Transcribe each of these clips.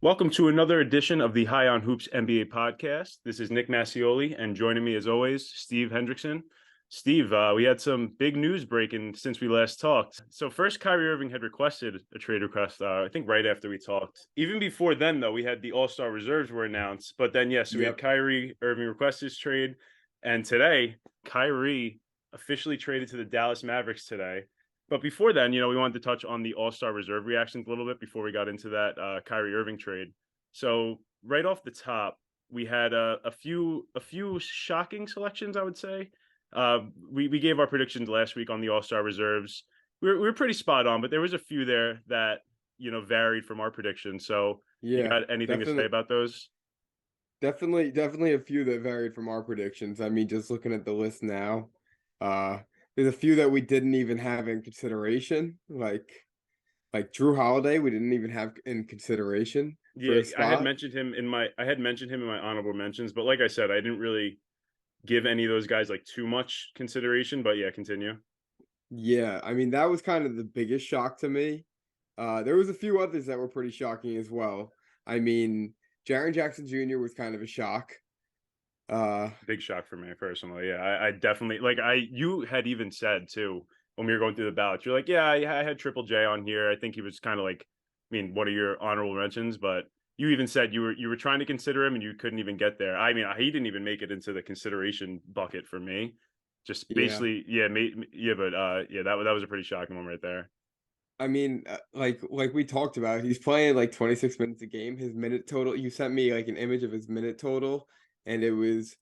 Welcome to another edition of the High on Hoops NBA podcast. This is Nick Massioli, and joining me as always, Steve Hendrickson. Steve, we had some big news breaking since we last talked. So first, Kyrie Irving had requested a trade request, I think right after we talked. Even before then, though, we had the All-Star reserves were announced. But then, yes, we had Kyrie Irving request his trade. And today, Kyrie officially traded to the Dallas Mavericks today. But before then, we wanted to touch on the All-Star reserve reactions a little bit before we got into that Kyrie Irving trade. So right off the top, we had a few shocking selections, I would say. We gave our predictions last week on the All-Star reserves. We were pretty spot on, but there was a few there that varied from our predictions. So you got anything to say about those? Definitely a few that varied from our predictions. I mean, just looking at the list now, there's a few that we didn't even have in consideration, like Drew Holiday, we didn't even have in consideration for Yeah, a spot. I had mentioned him in my honorable mentions, but like I said, I didn't really give any of those guys like too much consideration. But yeah, continue. Yeah, I mean, that was kind of the biggest shock to me. There was a few others that were pretty shocking as well. I mean, Jaren Jackson Jr. was kind of a shock. Big shock for me personally. Yeah, I definitely you had even said too when we were going through the ballots, you're like, yeah, I had Triple J on here. I think he was kind of like, I mean, one of your honorable mentions, but you even said you were trying to consider him and you couldn't even get there. I mean, he didn't even make it into the consideration bucket for me. Just Yeah. basically, yeah, but yeah, that was a pretty shocking one right there. I mean, like we talked about, he's playing like 26 minutes a game. His minute total, you sent me like an image of his minute total, and it was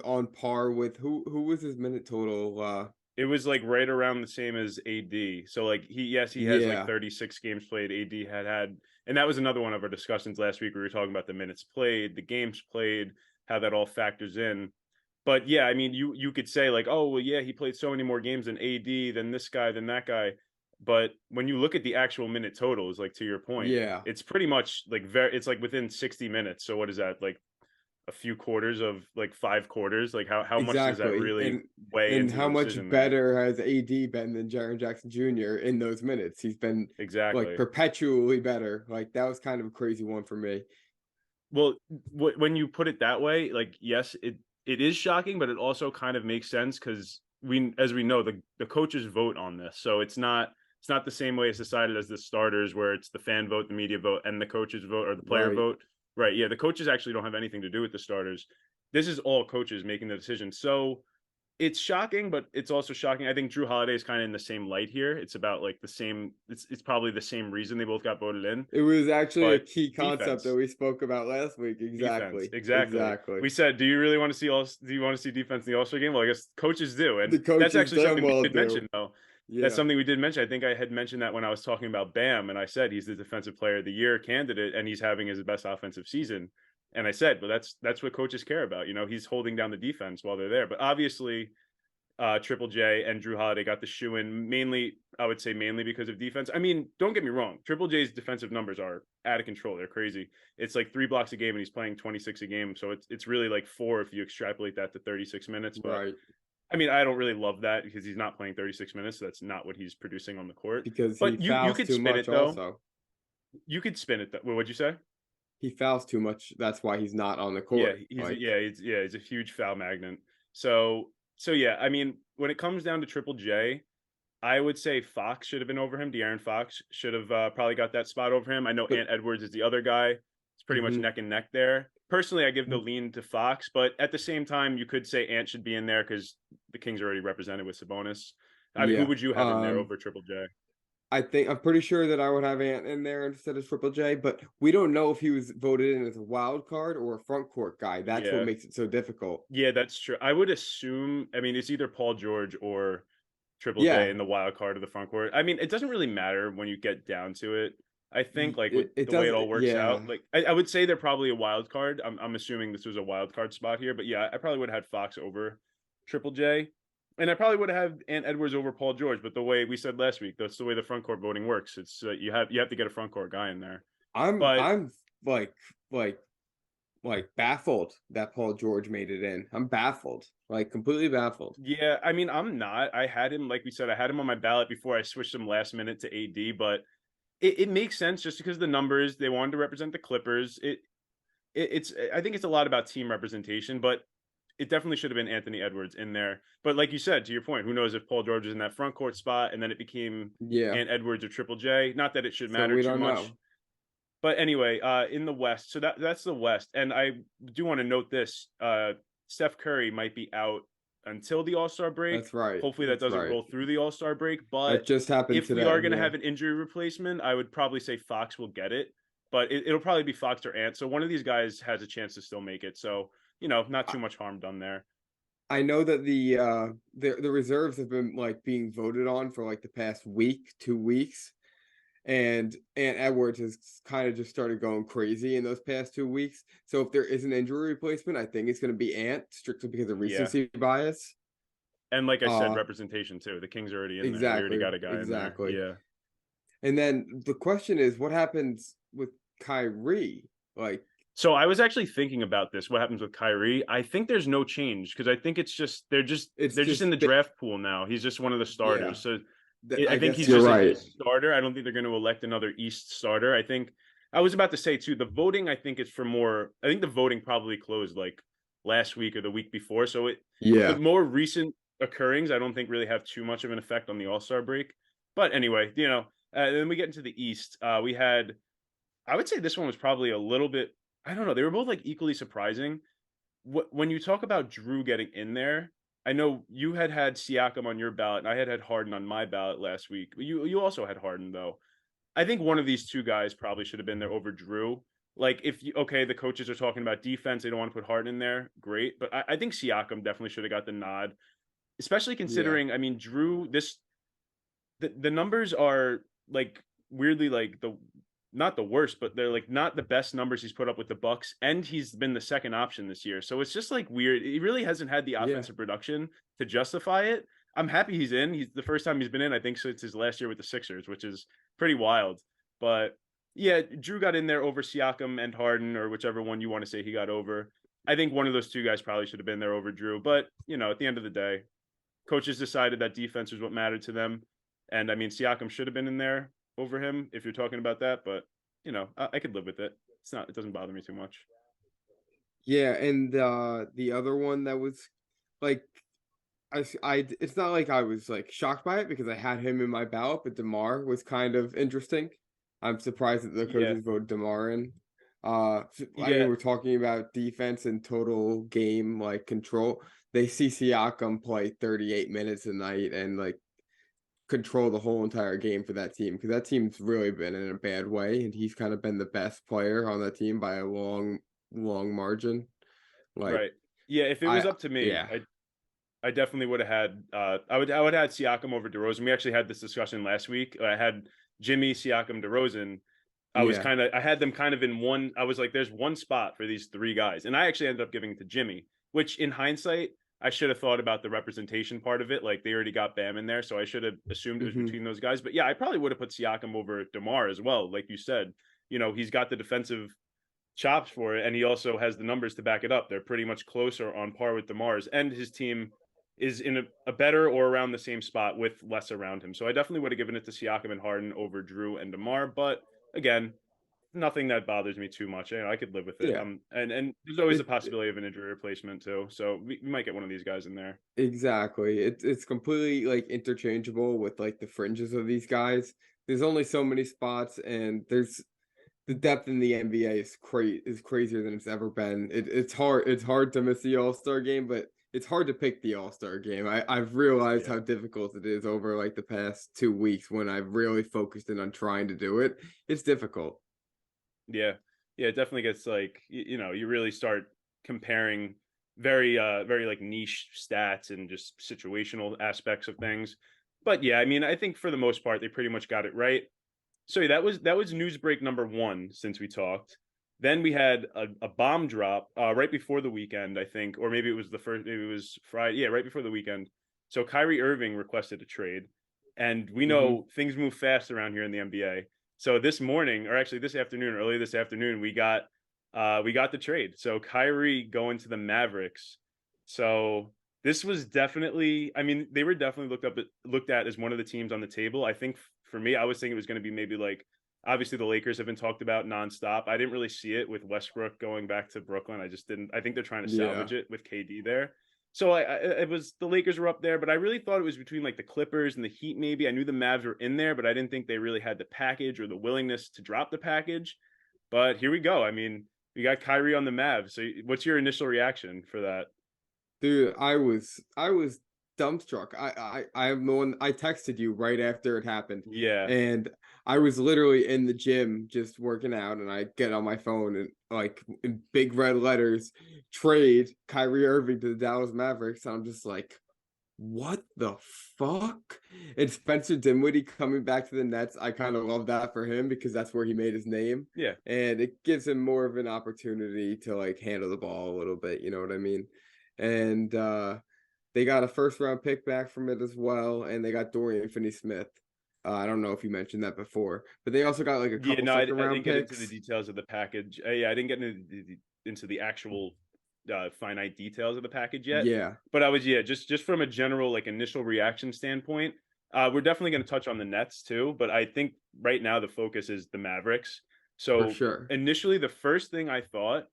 on par with who was his minute total? It was like right around the same as AD. So like he has like Yeah, 36 games played. AD had, and that was another one of our discussions last week. We were talking about the minutes played, the games played, how that all factors in. But yeah, I mean, you could say like, oh well, yeah, he played so many more games than AD, than this guy, than that guy. But when you look at the actual minute totals, like to your point, yeah, it's pretty much like it's like within 60 minutes. So what is that, like a few quarters of like 5 quarters? Like how much does that exactly. really And weigh and into the how much decision there? better has AD been than Jaren Jackson Jr. in those minutes? He's been like Exactly. perpetually better. Like that was kind of a crazy one for me. Well, when you put it that way, like yes, it is shocking, but it also kind of makes sense because as we know, the coaches vote on this, so it's not the same way it's decided as the starters, where it's the fan vote, the media vote, and the coaches vote or the player Right. vote. Right? Yeah, the coaches actually don't have anything to do with the starters. This is all coaches making the decision. So it's shocking, but it's also shocking. I think Drew Holiday is kind of in the same light here. It's about like the same. It's probably the same reason they both got voted in, It was actually a but key concept that defense. we spoke about last week. Defense, Exactly. exactly. Exactly. We said, do you really want to see Do you want to see defense in the All-Star game? Well, I guess coaches do, and The that's coaches actually damn something we well did mention, do. though. That's Yeah. something we did mention. I think I had mentioned that when I was talking about Bam, and I said he's the Defensive Player of the Year candidate, and he's having his best offensive season. And I said, but that's what coaches care about. He's holding down the defense while they're there. But obviously, Triple J and Drew Holiday got the shoe in mainly, I would say mainly because of defense. I mean, don't get me wrong. Triple J's defensive numbers are out of control. They're crazy. It's like 3 blocks a game and he's playing 26 a game. So it's really like 4 if you extrapolate that to 36 minutes. But Right. I mean, I don't really love that because he's not playing 36 minutes. So that's not what he's producing on the court. Because he But you fouls could too spin much it though. also. You could spin it. What'd you say? He fouls too much. That's why he's not on the Yeah, court. Like, he's a huge foul magnet. So yeah, I mean, when it comes down to Triple J, I would say Fox should have been over him. De'Aaron Fox should have probably got that spot over him. I know but Ant Edwards is the other guy. It's pretty much mhm. neck and neck there. Personally, I give the lean to Fox, but at the same time, you could say Ant should be in there because the Kings are already represented with Sabonis. I mean, who Yeah. would you have in there over Triple J? I'm pretty sure that I would have Ant in there instead of Triple J, but we don't know if he was voted in as a wild card or a front court guy. That's what Yeah, makes it so difficult. yeah, that's true. I would assume. I mean, it's either Paul George or Triple J Yeah. in the wild card of the front court. I mean, it doesn't really matter when you get down to it. I think like with It the way it all doesn't. works out, Yeah. like I would say they're probably a wild card. I'm assuming this was a wild card spot here, but yeah, I probably would have had Fox over Triple J, and I probably would have had Ant Edwards over Paul George. But the way we said last week, that's the way the front court voting works. It's you have to get a front court guy in there. But I'm like like baffled that Paul George made it in. I'm baffled. Like completely baffled. yeah, I mean, I'm not. I had him, like we said, I had him on my ballot before I switched him last minute to AD, but it makes sense just because of the numbers. They wanted to represent the Clippers. It's I think it's a lot about team representation, but it definitely should have been Anthony Edwards in there. But like you said, to your point, who knows if Paul George is in that front court spot and then it became Yeah. Ant Edwards or Triple J. Not that it should So matter we too don't much. know. But anyway, in the West, so that's the West. And I do want to note this. Steph Curry might be out until the All-Star break. That's right. Hopefully that That's doesn't right. roll through the All-Star break. That But just happened if we are today. going to Yeah. have an injury replacement, I would probably say Fox will get it. But it'll probably be Fox or Ant. So one of these guys has a chance to still make it. So, not I, too much harm done there. I know that the reserves have been like being voted on for like the past week, 2 weeks. And Edwards has kind of just started going crazy in those past 2 weeks. So if there is an injury replacement, I think it's going to be Ant strictly because of Yeah. recency bias. And like I said, Uh, representation too. The Kings are already in there. We already exactly, got a guy in there. exactly. Yeah. And then the question is, what happens with Kyrie? Like, So I was actually thinking about this. What happens with Kyrie? I think there's no change because I think it's just it's they're just in just the draft pool now. He's just one of the yeah. starters. So I I think guess he's you're just an right. East starter. I don't think they're going to elect another East starter. I think I was about to say too. The voting I think is for more. I think the voting probably closed like last week or the week before. So the Yeah, more recent occurrings I don't think really have too much of an effect on the All Star break. But anyway, then we get into the East. We had I would say this one was probably a little bit. I don't know. They were both like equally surprising. When you talk about Drew getting in there, I know you had Siakam on your ballot, and I had Harden on my ballot last week. You also had Harden though. I think one of these two guys probably should have been there over Drew. Like if you okay, the coaches are talking about defense, they don't want to put Harden in there. Great, but I think Siakam definitely should have got the nod, especially yeah, considering. I mean, Drew. The numbers are like weirdly like the not the worst, but they're like not the best numbers he's put up with the Bucks, and he's been the second option this year. So it's just like weird. He really hasn't had the yeah. offensive production to justify it. I'm happy he's in. He's the first time he's been in, I think, since his last year with the Sixers, which is pretty wild. But yeah, Drew got in there over Siakam and Harden, or whichever one you want to say he got over. I think one of those two guys probably should have been there over Drew. But at the end of the day, coaches decided that defense was what mattered to them. And I mean, Siakam should have been in there over him if you're talking about that, but I could live with it. It doesn't bother me too much. Yeah, and the other one that was like it's not like I was like shocked by it because I had him in my ballot, but DeMar was kind of interesting. I'm surprised that the Yeah. coaches voted DeMar in. I mean, Yeah. we're talking about defense and total game like control. They see Siakam play 38 minutes a night and like control the whole entire game for that team because that team's really been in a bad way, and he's kind of been the best player on that team by a long margin. Like Right. Yeah. If it was I up to me, yeah. I definitely would have had I would have had Siakam over DeRozan. We actually had this discussion last week. I had Jimmy, Siakam, DeRozan. Yeah. I had them kind of in one. I was like, there's one spot for these three guys. And I actually ended up giving it to Jimmy, which in hindsight, I should have thought about the representation part of it. Like they already got Bam in there. So I should have assumed it was Hmm. between those guys. But yeah, I probably would have put Siakam over DeMar as well. Like you said, he's got the defensive chops for it. And he also has the numbers to back it up. They're pretty much closer on par with DeMar's. And his team is in a better or around the same spot with less around him. So I definitely would have given it to Siakam and Harden over Drew and DeMar. But again, nothing that bothers me too much. I could live with it. Yeah. And there's always the It possibility of an injury replacement too. So we might get one of these guys in there. exactly. It's completely like interchangeable with like the fringes of these guys. There's only so many spots, and there's the depth in the NBA is crazier than it's ever been. It's hard to miss the All-Star game, but it's hard to pick the All-Star game. I've realized Yeah. how difficult it is over like the past 2 weeks when I've really focused in on trying to do it. It's difficult. Yeah. Yeah. It definitely gets like, you really start comparing very like niche stats and just situational aspects of things. But yeah, I mean, I think for the most part, they pretty much got it right. So yeah, that was news break number one since we talked. Then we had a bomb drop right before the weekend, I think, or maybe it was the first, maybe it was Friday. Yeah, right before the weekend. So Kyrie Irving requested a trade, and we Hmm. know things move fast around here in the NBA. So this morning, or actually this afternoon, early this afternoon, we got the trade. So Kyrie going to the Mavericks. So this was definitely, I mean, they were definitely looked at as one of the teams on the table. I think for me, I was thinking it was going to be maybe like Obviously, the Lakers have been talked about nonstop. I didn't really see it with Westbrook going back to Brooklyn. I just didn't. I think they're trying to Yeah. salvage it with KD there. So it was the Lakers were up there, but I really thought it was between like the Clippers and the Heat. Maybe I knew the Mavs were in there, but I didn't think they really had the package or the willingness to drop the package. But here we go. I mean, we got Kyrie on the Mavs. So, what's your initial reaction for that? Dude, I was dumbstruck. I'm the one I texted you right after it happened. Yeah, And I was literally in the gym just working out and I get on my phone and like in big red letters, trade Kyrie Irving to the Dallas Mavericks. And I'm just like, what the fuck? And Spencer Dinwiddie coming back to the Nets. I kind of love that for him because that's where he made his name. yeah. And it gives him more of an opportunity to like handle the ball a little bit, you know what I mean? And they got a first round pick back from it as well, and they got Dorian Finney-Smith. I don't know if you mentioned that before, but they also got like a Yeah, couple no, I second didn't round get into the picks. details of the package. Yeah, I didn't get into the actual finite details of the package yet. Yeah, But I was, yeah, just from a general like initial reaction standpoint, we're definitely going to touch on the Nets too. But I think right now the focus is the Mavericks. for So sure. initially, the first thing I thought,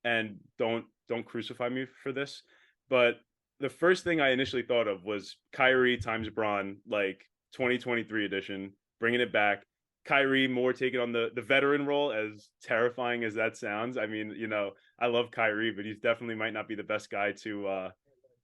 and don't crucify me for this, but the first thing I initially thought of was Kyrie times Braun, like 2023 edition, bringing it back. Kyrie more taking on the veteran role, as terrifying as that sounds. I mean, I love Kyrie, but he's definitely might not be the best guy to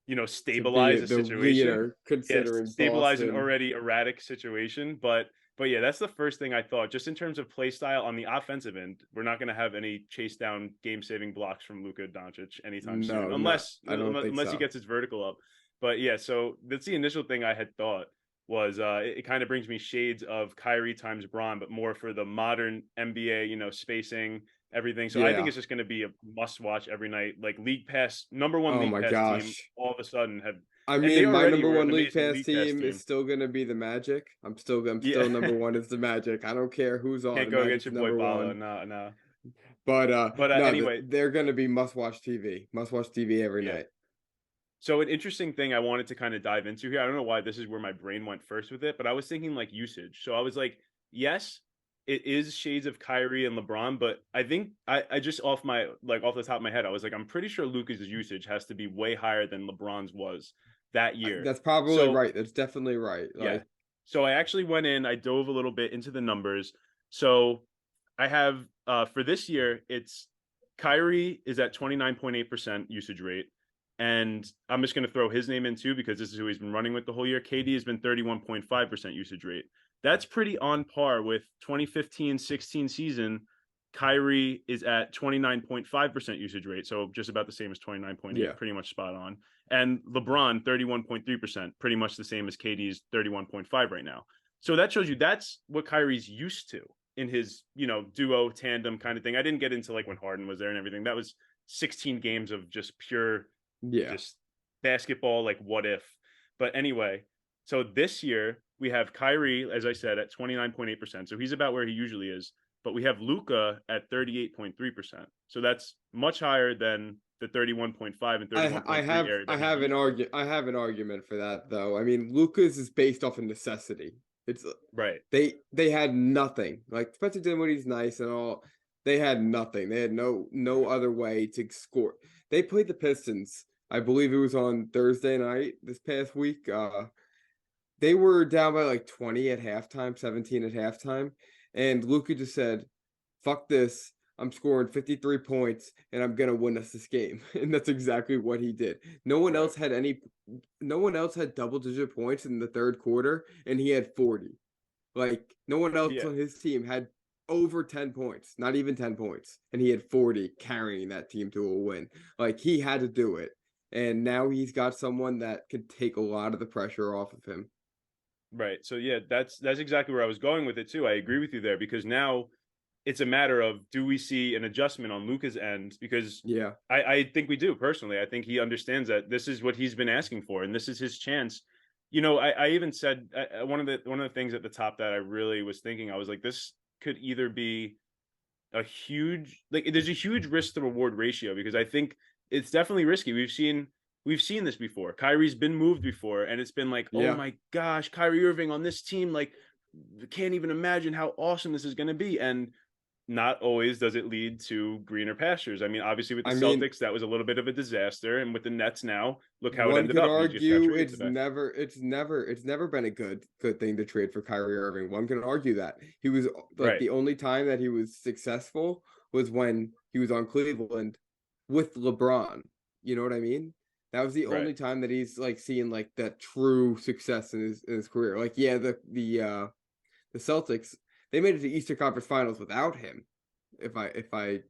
To be stabilize a the situation. leader, Yes, considering stabilize an Boston. already erratic situation. But yeah, that's the first thing I thought. Just in terms of play style on the offensive end, we're not going to have any chase down game saving blocks from Luka Doncic anytime soon, No, no, unless I don't think unless he so. gets his vertical up. But yeah, so that's the initial thing I had thought was it kind of brings me shades of Kyrie times Braun, but more for the modern NBA, spacing everything. So I think Yeah. it's just going to be a must watch every night. Like League Pass, number one Oh League my Pass team, gosh. all of a sudden have, I and they mean, my already number were an one league amazing pass League Pass team is team. still gonna be the Magic. I'm still Yeah, number one is the Magic. I don't care who's can't on. go against Magic's your boy number Balo. one. No, no. But But no, anyway, they're gonna be must watch TV. Must watch TV every yeah. night. So an interesting thing I wanted to kind of dive into here. I don't know why this is where my brain went first with it, but I was thinking like usage. So I was like, yes, it is shades of Kyrie and LeBron, but I think I just off the top of my head, I was like, I'm pretty sure Luka's usage has to be way higher than LeBron's was that year. That's probably So right. That's definitely right. yeah. Like, So I actually went in, I dove a little bit into the numbers. So I have for this year, it's Kyrie is at 29.8% usage rate. And I'm just going to throw his name in too because this is who he's been running with the whole year. KD has been 31.5% usage rate. That's pretty on par with 2015-16 season. Kyrie is at 29.5% usage rate. So just about the same as 29.8, yeah, pretty much spot on. And LeBron, 31.3%, pretty much the same as KD's 31.5 right now. So that shows you that's what Kyrie's used to in his, duo tandem kind of thing. I didn't get into like when Harden was there and everything. That was 16 games of just pure, yeah. just basketball, like what if. But anyway, so this year we have Kyrie, as I said, at 29.8%. So he's about where he usually is. But we have Luka at 38.3%. So that's much higher than the 31.5 and I 31.3 have area I that he's have an used to. argument for that though. I mean, Lucas is based off of necessity. It's Right. they had nothing. Like Spencer Dinwiddie's nice and all. They had nothing. They had no other way to score. They played the Pistons. I believe it was on Thursday night this past week. They were down by like 20 at halftime, 17 at halftime, and Luka just said, "Fuck this. I'm scoring 53 points and I'm going to win us this game." And that's exactly what he did. Right. No one else had double digit points in the third quarter and he had 40. Like no one else Yeah. on his team had over 10 points, not even 10 points, and he had 40 carrying that team to a win. Like he had to do it. And now he's got someone that could take a lot of the pressure off of him. Right. So yeah, that's exactly where I was going with it too. I agree with you there because now it's a matter of do we see an adjustment on Luca's end? Because Yeah. I think we do personally. I think he understands that this is what he's been asking for, and this is his chance. I even said one of the things at the top that I really was thinking. I was like, this could either be a huge there's a huge risk to reward ratio because I think it's definitely risky. We've seen this before. Kyrie's been moved before, and it's been like, oh Yeah. my gosh, Kyrie Irving on this team, like can't even imagine how awesome this is going to be. And not always does it lead to greener pastures. I mean, obviously with the I mean, Celtics, that was a little bit of a disaster. And with the Nets now, look how it one ended could up. He just got argue traded today. it's never been a good thing to trade for Kyrie Irving. One can argue that. He was like Right. the only time that he was successful was when he was on Cleveland with LeBron. You know what I mean? That was the Right. only time that he's like seeing like that true success in his career. Like yeah, the Celtics, they made it to Eastern Conference Finals without him, if I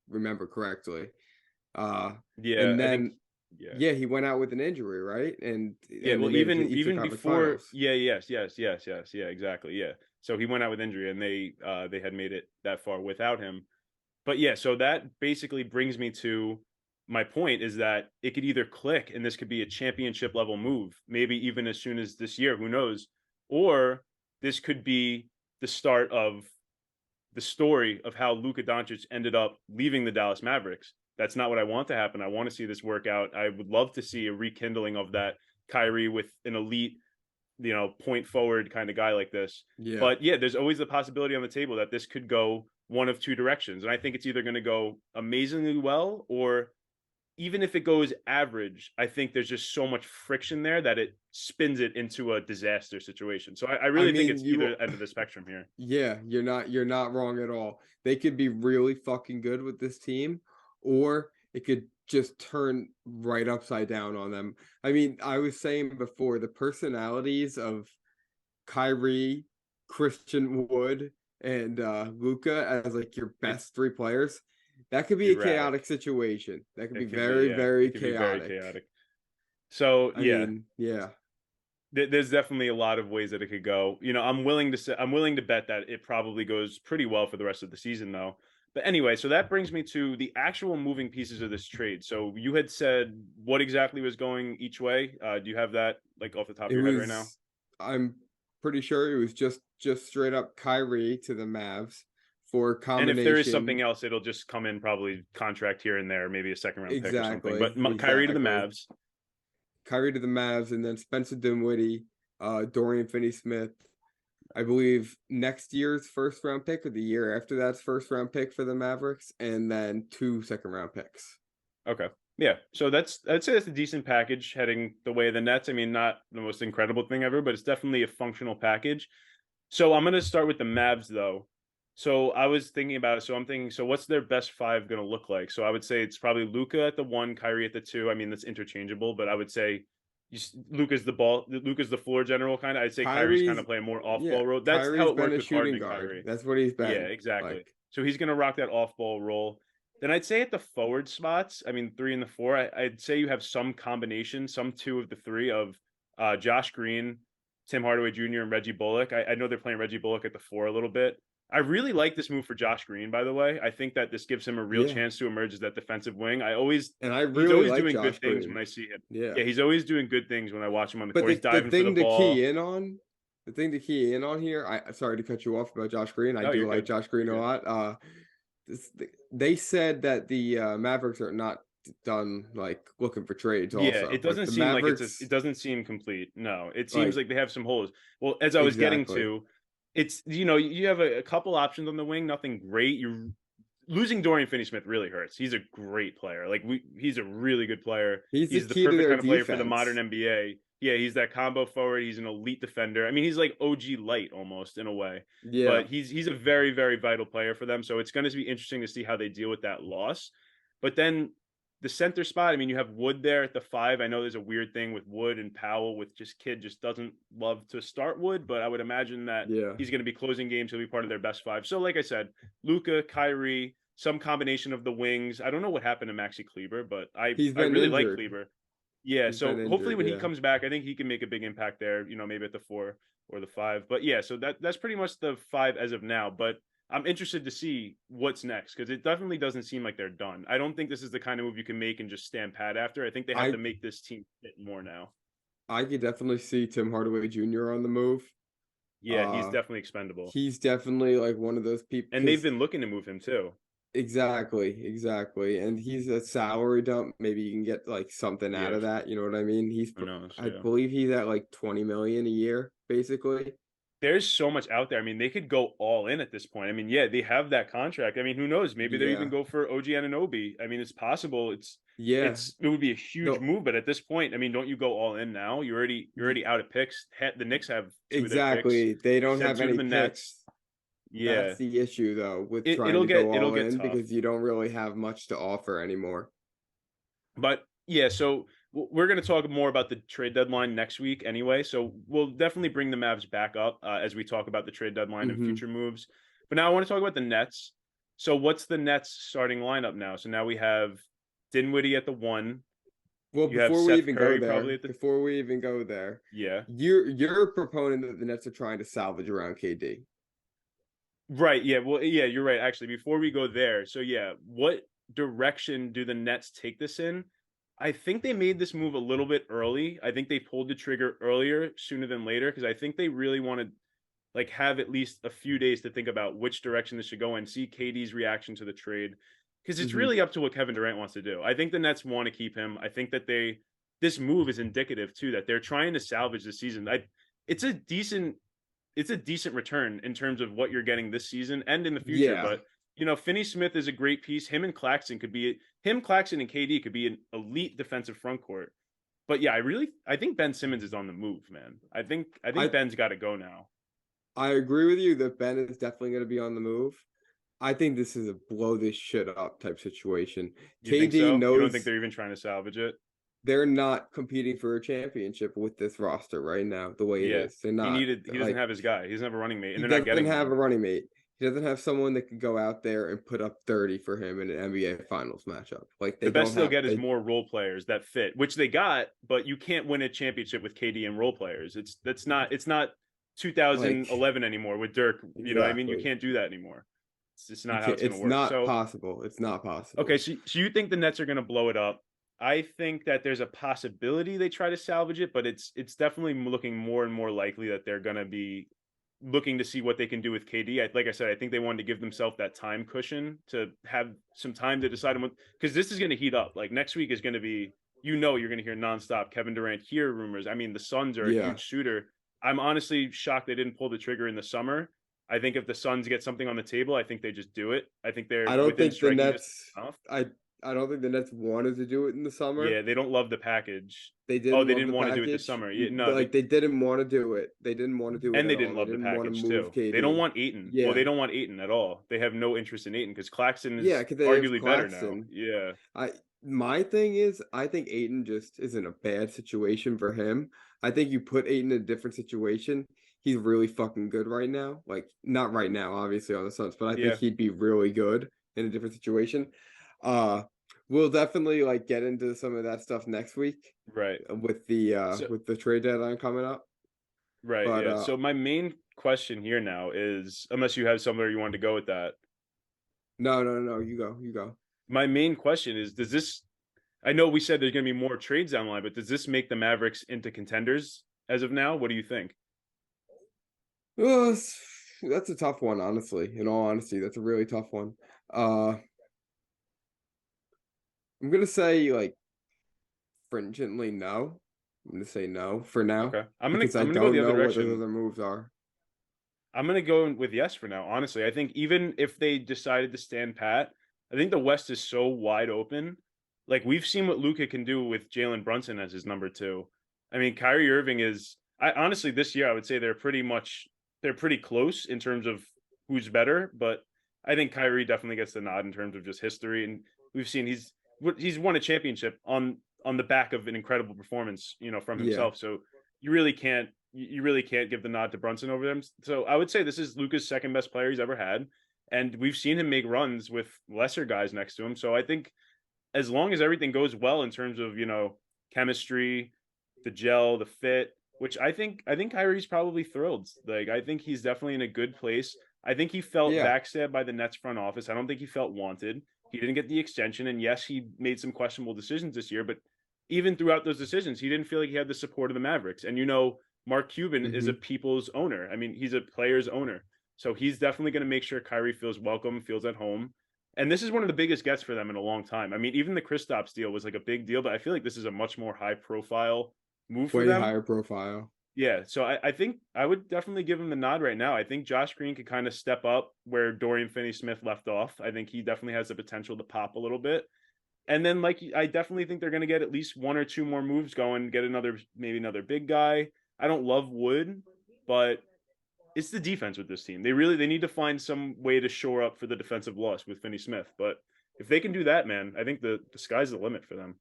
remember correctly. Yeah. And I think, then yeah. yeah, he went out with an injury, right? Yeah, And they well, made it to the Eastern even Conference before, Finals. yeah, yes, yeah, exactly, yeah. So he went out with injury, and they had made it that far without him. But yeah, so that basically brings me to my point is that it could either click, and this could be a championship level move, maybe even as soon as this year, who knows, or this could be the start of the story of how Luka Doncic ended up leaving the Dallas Mavericks. That's not what I want to happen. I want to see this work out. I would love to see a rekindling of that Kyrie with an elite, point forward kind of guy like this. Yeah. But yeah, there's always the possibility on the table that this could go one of two directions. And I think it's either going to go amazingly well, or even if it goes average, I think there's just so much friction there that it spins it into a disaster situation. So I I really think mean, it's either end of the spectrum here. yeah, you're not wrong at all. They could be really fucking good with this team, or it could just turn right upside down on them. I mean, I was saying before the personalities of Kyrie, Christian Wood, and Luca as like your It's best three players, that could be a chaotic erratic. situation. That could be It could be, very, yeah, very it could be very chaotic. chaotic. So I yeah, mean, yeah. there's definitely a lot of ways that it could go. I'm willing to say, I'm willing to bet that it probably goes pretty well for the rest of the season, though. But anyway, so that brings me to the actual moving pieces of this trade. So you had said what exactly was going each way. Do you have that like off the top of It your head right now? was, I'm pretty sure it was just straight up Kyrie to the Mavs for And if there is something combination. else, it'll just come in probably contract here and there, maybe a second round pick or something. But Exactly, Kyrie to the exactly. Mavs. Kyrie to the Mavs, and then Spencer Dinwiddie, Dorian Finney-Smith. I believe next year's first round pick or the year after that's first round pick for the Mavericks, and then 2 second round picks. Okay. Yeah. So I'd say that's a decent package heading the way of the Nets. I mean, not the most incredible thing ever, but it's definitely a functional package. So I'm gonna start with the Mavs though. So I was thinking about it. So I'm thinking, so what's their best five gonna look like? So I would say it's probably Luca at the one, Kyrie at the two. I mean, that's interchangeable, but I would say Luca's Luca's the floor general kind of. I'd say Kyrie's kind Kyrie's of playing more off yeah, ball role. That's how Kyrie's it been worked a with shooting Harden and guard. Kyrie. That's what he's Yeah, been. exactly. Like So he's going to rock that off ball role. Then I'd say at the forward spots, I mean, three and the four, I'd say you have some combination, some two of the three of Josh Green, Tim Hardaway Jr., and Reggie Bullock. I know they're playing Reggie Bullock at the four a little bit. I really like this move for Josh Green, by the way. I think that this gives him a real yeah. chance to emerge as that defensive wing. And I He's really always like doing Josh good things when Green. I see him. Yeah. Yeah, he's always doing good things when I watch him on the But court. He's the diving for the thing to key ball. in on, the thing to key in on here, I sorry to cut you off about Josh Green. I Oh, do you're like good. Josh Green You're a good. lot. They said that the Mavericks are not done like looking for trades Yeah, also. it Like doesn't the seem like Mavericks it doesn't seem complete. No, it seems like like they have some holes. Well, as I was getting exactly. to, it's you have a couple options on the wing, nothing great. You're losing Dorian Finney-Smith really hurts. He's a great player. He's a really good player. He's the He's the key to perfect their kind of player for the modern defense. NBA. Yeah, he's that combo forward. He's an elite defender. I mean, he's like OG light almost in a way. Yeah. But he's a very, very vital player for them. So it's going to be interesting to see how they deal with that loss. But then the center spot, I mean, you have Wood there at the five. I know there's a weird thing with Wood and Powell with just Kid just doesn't love to start Wood, but I would imagine that Yeah. he's going to be closing games. He'll be part of their best five. So like I said, Luca, Kyrie, some combination of the wings. I don't know what happened to Maxi Kleber, but He's I been really like injured. Kleber. Yeah, He's been so hopefully injured, when he yeah. comes back, I think he can make a big impact there, maybe at the four or the five. But yeah, so that's pretty much the five as of now. But I'm interested to see what's next because it definitely doesn't seem like they're done. I don't think this is the kind of move you can make and just stand pat after. I think they have I to make this team fit more now. I could definitely see Tim Hardaway Jr. on the move. Yeah, he's Uh definitely expendable. he's definitely like one of those people And they've because been looking to move him too. exactly, exactly. And he's a salary dump. Maybe you can get like something out Yeah, of that. You know what I mean? who knows? I Yeah. believe he's at like 20 million a year, basically. there's so much out there. I mean, they could go all in at this point. I mean, yeah, they have that contract. I mean, who knows? Maybe they even Yeah. go for OG Anunoby. I mean, it's possible. Yeah. It would be a huge No, move, but at this point, I mean, don't you go all in now? You're y- already out of picks. The Knicks have two of their picks. exactly. They don't Send have two to any the Nets. picks. Yeah, That's the issue though with trying it'll to go it'll all get in tough. because you don't really have much to offer anymore. But yeah, so we're going to talk more about the trade deadline next week anyway. So we'll definitely bring the Mavs back up as we talk about the trade deadline and Hmm. future moves. But now I want to talk about the Nets. So what's the Nets starting lineup now? So now we have Dinwiddie at the one. Well, You have Seth Curry probably at the before we even go there, yeah. you're a proponent that the Nets are trying to salvage around KD. Right. Yeah. Well, yeah, you're right. Actually, before we go there, so yeah, what direction do the Nets take this in? I think they made this move a little bit early. I think they pulled the trigger earlier, sooner than later, because I think they really want to like have at least a few days to think about which direction this should go and see KD's reaction to the trade. Because it's Hmm. really up to what Kevin Durant wants to do. I think the Nets want to keep him. I think that this move is indicative too that they're trying to salvage the season. It's a decent it's a decent return in terms of what you're getting this season and in the future. Yeah, But Finney Smith is a great piece. Him, Claxton, and KD could be an elite defensive front court. But yeah, I think Ben Simmons is on the move, man. I think I Ben's got to go now. I agree with you that Ben is definitely going to be on the move. I think this is a blow this shit up type situation. You think KD so? You don't think knows they're even trying to salvage it? they're not competing for a championship with this roster right now, the way it Yeah. is. They're not He doesn't like have his guy. He doesn't have a running mate, and he they're not doesn't getting have a one. running mate. He doesn't have someone that could go out there and put up 30 for him in an NBA Finals matchup. Like The they don't best they'll have get is they more role players that fit, which they got, but you can't win a championship with KD and role players. It's not like 2011 anymore with Dirk. I mean, you exactly. can't do that anymore. It's just You not how can't it's going to it's work. not So, possible. It's not okay, possible. so you think the Nets are going to blow it up? I think that there's a possibility they try to salvage it, but it's definitely looking more and more likely that they're going to be looking to see what they can do with KD. Like I said, I think they wanted to give themselves that time cushion to have some time to decide on what, because this is going to heat up. Like next week is going to be, you're going to hear nonstop Kevin Durant here rumors. I mean, the Suns are a Yeah. huge shooter. I'm honestly shocked they didn't pull the trigger in the summer. I think if the Suns get something on the table, I think they just do it. I think they're I don't within think the striking distance Nets enough. I I don't think the Nets wanted to do it in the summer. Yeah, they don't love the package. They Oh, didn't they love didn't the want to do it this package. summer. Yeah, no, Like they didn't want to do it. They didn't want to do it and at they all. didn't They love the didn't want to package move too. They don't KD. want Aiton. Well, they Yeah. don't want Aiton at all. They have no interest in Aiton because Claxton Yeah, is because they have arguably better now. Claxton. Yeah, I my thing is I think Aiton just is in a bad situation for him. I think you put Aiton in a different situation. He's really fucking good right now. Like not right now, obviously on the Suns, but I think yeah, he'd be really good in a different situation. Uh we'll definitely like get into some of that stuff next week right. So with the trade deadline coming up. right, But yeah. So my main question here now is, unless you have somewhere you want to go with that, no, you go, you go. my main question is, does this? I know we said there's going to be more trades down the line, but does this make the Mavericks into contenders as of now? What do you think? That's a tough one, honestly. In all honesty, that's a really tough one. Uh, I'm gonna say like stringently no. I'm gonna say no for now Okay, because I I'm gonna go the don't other know what those direction. other moves are. I'm gonna go with yes for now. Honestly, I think even if they decided to stand pat, I think the West is so wide open. Like we've seen what Luca can do with Jalen Brunson as his number two. I mean, Kyrie Irving is. I honestly this year I would say they're pretty close in terms of who's better, but I think Kyrie definitely gets the nod in terms of just history, and we've seen he's won a championship on the back of an incredible performance, from Yeah, himself. So you really can't give the nod to Brunson over them. So I would say this is Luca's second best player he's ever had, and we've seen him make runs with lesser guys next to him. So I think as long as everything goes well in terms of chemistry, the gel, the fit, which I think Kyrie's probably thrilled. Like I think he's definitely in a good place. I think he felt yeah. backstabbed by the Nets front office. I don't think he felt wanted. He didn't get the extension, and yes, he made some questionable decisions this year, but even throughout those decisions, he didn't feel like he had the support of the Mavericks. And Mark Cuban is a Hmm. people's owner. I mean, he's a player's owner. So he's definitely going to make sure Kyrie feels welcome, feels at home. And this is one of the biggest gets for them in a long time. I mean, even the Kristaps deal was like a big deal, but I feel like this is a much more high profile move for Way them. higher profile. Yeah, so I think I would definitely give him the nod right now. I think Josh Green could kind of step up where Dorian Finney-Smith left off. I think he definitely has the potential to pop a little bit. And then, like, I definitely think they're going to get at least one or two more moves going, get maybe another big guy. I don't love Wood, but it's the defense with this team. They need to find some way to shore up for the defensive loss with Finney-Smith. But if they can do that, man, I think the sky's the limit for them.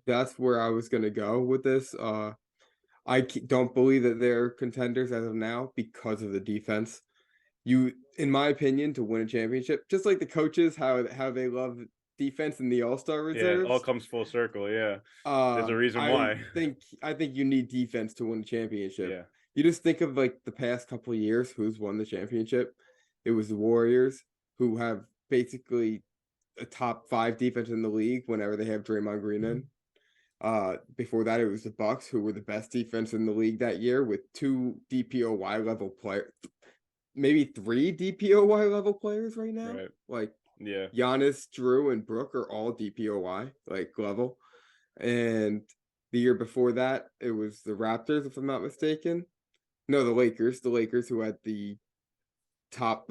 That's where I was gonna go with this. Don't believe that they're contenders as of now because of the defense. In my opinion, to win a championship, just like the coaches, how they love defense in the All-Star Yeah, it all reserves. comes full circle. Yeah, there's a reason why. I think you need defense to win a championship. Yeah, You just think of like the past couple of years, who's won the championship. It was the Warriors, who have basically a top 5 defense in the league whenever they have Draymond Green in. Before that, it was the Bucks, who were the best defense in the league that year with 2 DPOY level players, maybe 3 DPOY level players right now. right. Like Yeah, Giannis, Drew, and Brooke are all DPOY like level. And the year before that, it was the Raptors, if I'm not mistaken. No, the Lakers. The Lakers who had top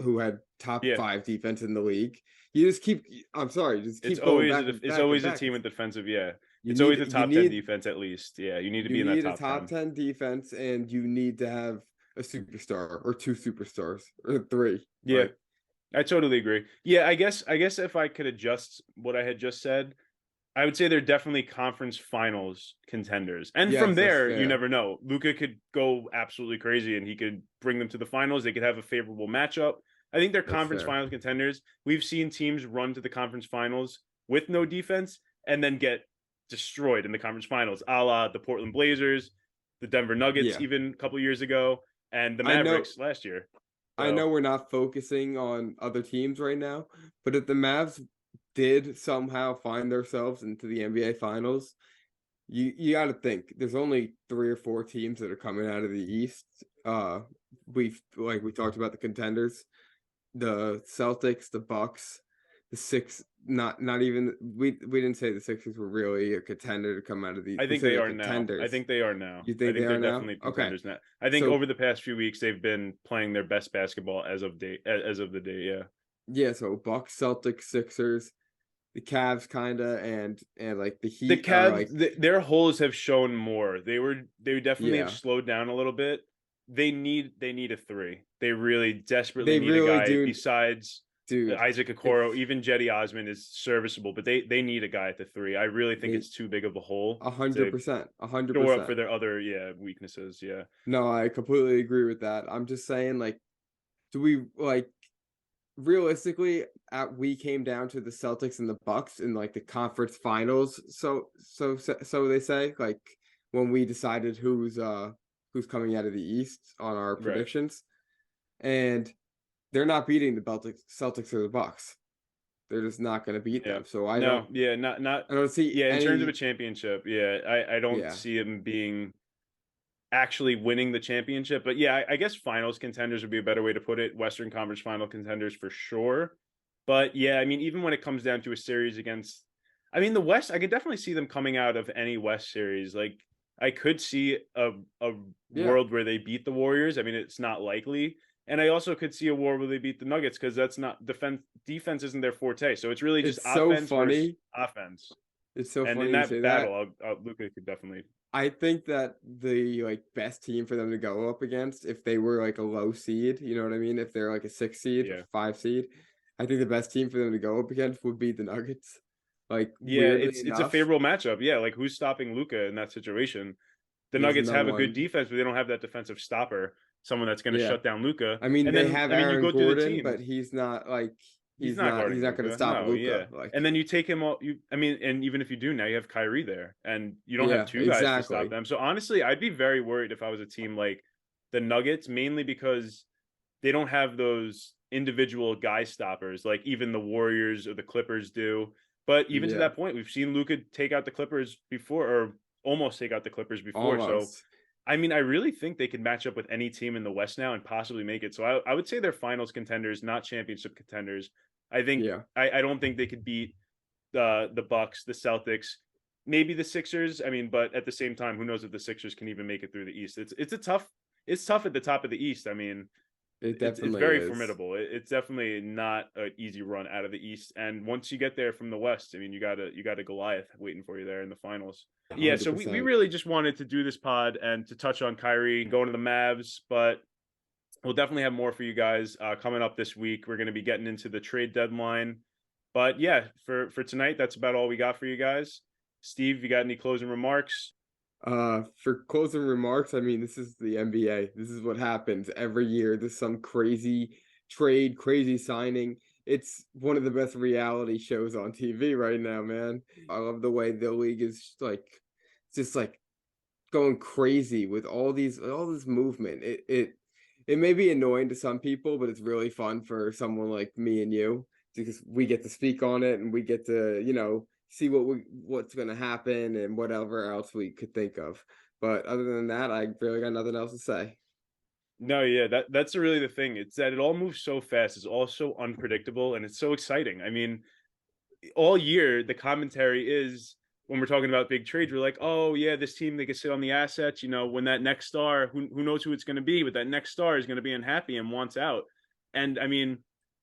yeah. 5 defense in the league. You just keep. I'm sorry, just It's keep going always back and it's back and always a back. team with defensive. Yeah, You it's always need a you top 10 need defense at least. Yeah, you need to you be in that need a top top 10. 10 defense, and you need to have a superstar or 2 superstars or 3. Yeah, I totally agree. Yeah, I guess if I could adjust what I had just said, I would say they're definitely conference finals contenders. And from Yes, that's there, you fair. never know. Luka could go absolutely crazy and he could bring them to the finals. They could have a favorable matchup. I think they're That's conference fair. finals contenders. We've seen teams run to the conference finals with no defense and then get destroyed in the conference finals, a la the Portland Blazers, the Denver Nuggets, Yeah. even a couple years ago, and the I know Mavericks last year. I know So we're not focusing on other teams right now, but if the Mavs did somehow find themselves into the NBA finals, you got to think there's only 3 or 4 teams that are coming out of the East. We talked about the contenders, the Celtics, the Bucks, the six. Not even we didn't say the Sixers were really a contender to come out of the. I We think said they they're are now. I contenders. think they are now. You I think they think they're are now? definitely Okay, contenders now. I think so over the past few weeks they've been playing their best basketball as of the day. Yeah. yeah, so Bucks, Celtics, Sixers, the Cavs, kinda, and like the The Heat are Cavs, like, their holes have shown more. They definitely have yeah, slowed down a little bit. They need a three. They really desperately they need a really guy do, besides dude. Isaac If Okoro. Even Jetty Osman is serviceable, but they need a guy at the three. I really think they it's too big of a hole a hundred to percent, a hundred shore up percent. for their other weaknesses. Yeah. No, I completely agree with that. I'm just saying, like, do we like realistically? At we came down to the Celtics and the Bucks in like the conference finals. So they say, like, when we decided who's coming out of the East on our Right. predictions, and they're not beating the Celtics or the Bucks. They're just not going to beat Yeah. them. So No, yeah, not I don't see yeah, in terms of a any. championship, yeah, I don't Yeah, see him being actually winning the championship. But yeah, I guess finals contenders would be a better way to put it. Western Conference final contenders for sure. But yeah, I mean, even when it comes down to a series against, I mean, the West, I could definitely see them coming out of any West series. Like, I could see a yeah. world where they beat the Warriors. I mean, it's not likely. And I also could see a war where they beat the Nuggets because that's not defense isn't their forte. So it's really just It's so offense versus funny. offense. It's so And in funny you say that that. battle, Luca could definitely. I think that the like best team for them to go up against, if they were like a low seed, you know what I mean? If they're like a 6 seed or Yeah. 5 seed, I think the best team for them to go up against would be the Nuggets. Like, Yeah, weirdly it's a enough, favorable matchup. Yeah, like who's stopping Luca in that situation? The there's Nuggets no have a good one. defense, but they don't have that defensive stopper, someone that's going to Yeah. shut down Luca. I mean, And they then, have I mean, you Aaron go through the Gordon, but teams. he's not like He's not he's guarding not going to Luca. stop No, Luca. yeah. Like, And then you take him all. I mean, and even if you do now, you have Kyrie there, and you don't have yeah, two guys to stop exactly. them. So honestly, I'd be very worried if I was a team like the Nuggets, mainly because they don't have those individual guy stoppers like even the Warriors or the Clippers do. But even to Yeah, that point, we've seen Luka take out the Clippers before, or almost take out the Clippers before. So, almost. I mean, I really think they can match up with any team in the West now and possibly make it. So I would say they're finals contenders, not championship contenders. I think Yeah. I don't think they could beat the Bucks, the Celtics, maybe the Sixers. I mean, but at the same time, who knows if the Sixers can even make it through the East? It's tough at the top of the East. I mean, It it's definitely very is. formidable. It's definitely not an easy run out of the East. And once you get there from the West, I mean, you got a Goliath waiting for you there in the finals. Yeah, so we 100%. really just wanted to do this pod and to touch on Kyrie going to the Mavs, but we'll definitely have more for you guys coming up this week. We're going to be getting into the trade deadline, but yeah, for tonight, that's about all we got for you guys. Steve, you got any closing remarks? For closing remarks, I mean, this is the NBA. This is what happens every year. There's some crazy trade, crazy signing. It's one of the best reality shows on TV right now, man. I love the way the league is like just like going crazy with all this movement. It may be annoying to some people, but it's really fun for someone like me and you because we get to speak on it and we get to, see what's going to happen and whatever else we could think of. But other than that, I really got nothing else to say. No, yeah, that's really the thing. It's that it all moves so fast. It's all so unpredictable, and it's so exciting. I mean, all year the commentary is when we're talking about big trades, we're like, oh yeah, this team they can sit on the assets. When that next star, who knows who it's going to be, but that next star is going to be unhappy and wants out. And I mean,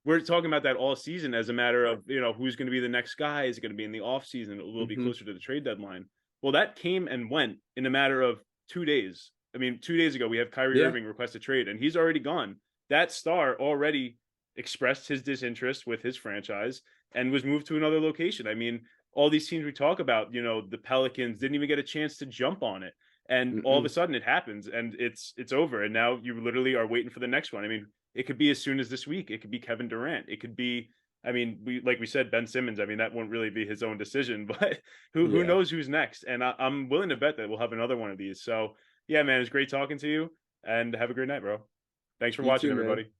we're talking about that all season as a matter of who's going to be the next guy. Is it going to be in the off season? It will be Hmm. closer to the trade deadline. Well, that came and went in a matter of 2 days. I mean, 2 days ago we have Kyrie Yeah. Irving request a trade, and he's already gone. That star already expressed his disinterest with his franchise and was moved to another location. I mean, all these teams we talk about, the Pelicans didn't even get a chance to jump on it. And all of a Mm-mm. sudden it happens and it's over. And now you literally are waiting for the next one. I mean, it could be as soon as this week. It could be Kevin Durant. It could be, I mean, like we said, Ben Simmons. I mean, that won't really be his own decision, but who Yeah. knows who's next? And I'm willing to bet that we'll have another one of these. So yeah, man, it's great talking to you and have a great night, bro. Thanks for You watching, too, man. everybody.